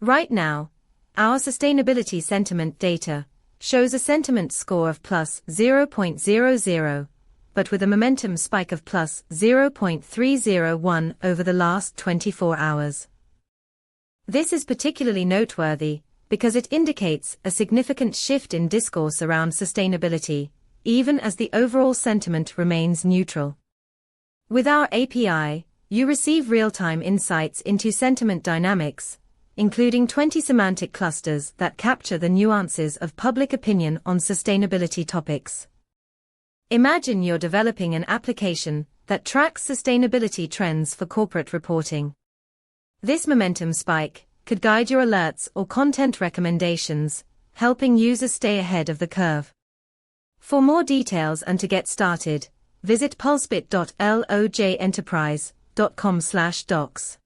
Right now, our sustainability sentiment data shows a sentiment score of plus 0.00, but with a momentum spike of plus 0.301 over the last 24 hours. This is particularly noteworthy because it indicates a significant shift in discourse around sustainability, even as the overall sentiment remains neutral. With our API, you receive real-time insights into sentiment dynamics, including 20 semantic clusters that capture the nuances of public opinion on sustainability topics. Imagine you're developing an application that tracks sustainability trends for corporate reporting. This momentum spike could guide your alerts or content recommendations, helping users stay ahead of the curve. For more details and to get started, visit pulsebit.lojenterprise.com/docs.